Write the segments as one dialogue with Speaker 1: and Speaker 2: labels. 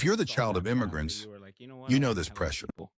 Speaker 1: If you're the
Speaker 2: saw
Speaker 1: child
Speaker 2: that
Speaker 1: of
Speaker 2: family,
Speaker 1: immigrants,
Speaker 2: you were like, you know what,
Speaker 1: you
Speaker 2: I
Speaker 1: know
Speaker 2: want to
Speaker 1: this
Speaker 2: help these
Speaker 1: pressure.
Speaker 2: people.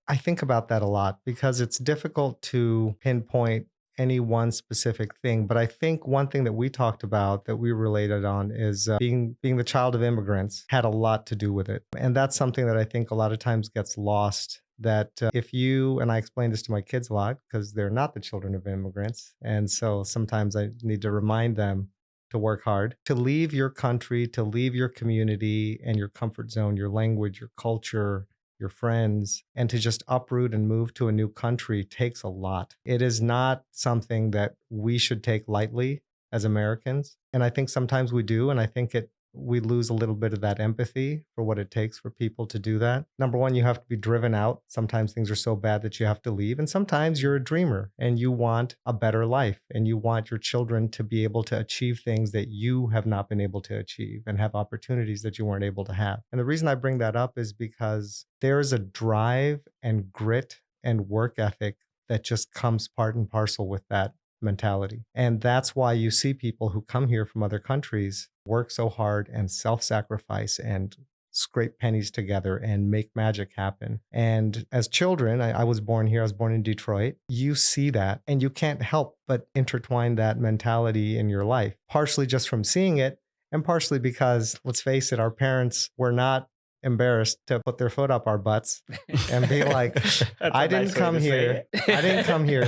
Speaker 3: I think about that a lot because it's difficult to pinpoint any one specific thing. But I think one thing that we talked about that we related on is being the child of immigrants had a lot to do with it. And that's something that I think a lot of times gets lost. That if you, and I explain this to my kids a lot because they're not the children of immigrants. And so sometimes I need to remind them to work hard, to leave your country, to leave your community and your comfort zone, your language, your culture, your friends, and to just uproot and move to a new country takes a lot. It is not something that we should take lightly as Americans. And I think sometimes we do. And I think we lose a little bit of that empathy for what it takes for people to do that. Number one, you have to be driven out. Sometimes things are so bad that you have to leave. And sometimes you're a dreamer and you want a better life and you want your children to be able to achieve things that you have not been able to achieve and have opportunities that you weren't able to have. And the reason I bring that up is because there's a drive and grit and work ethic that just comes part and parcel with that mentality. And that's why you see people who come here from other countries work so hard and self-sacrifice and scrape pennies together and make magic happen. And as children, I was born here, I was born in Detroit. You see that and you can't help but intertwine that mentality in your life, partially just from seeing it and partially because, let's face it, our parents were not embarrassed to put their foot up our butts and be like,
Speaker 2: That's
Speaker 3: I
Speaker 2: a
Speaker 3: didn't
Speaker 2: nice way
Speaker 3: come
Speaker 2: to say
Speaker 3: here.
Speaker 2: it.
Speaker 3: I didn't come here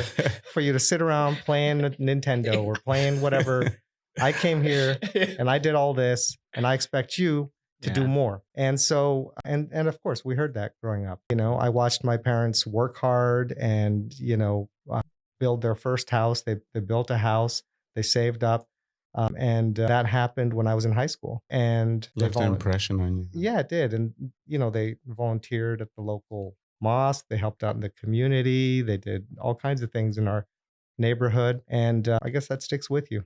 Speaker 3: for you to sit around playing Nintendo or playing whatever. I came here and I did all this and I expect you to do
Speaker 2: Yeah.
Speaker 3: more. And so, and of course we heard that growing up. I watched my parents work hard and, build their first house. They built a house, they saved up. And that happened when I was in high school. And
Speaker 4: Left an impression on you.
Speaker 3: yeah, it did. And, they volunteered at the local mosque. They helped out in the community. They did all kinds of things in our neighborhood. And I guess that sticks with you.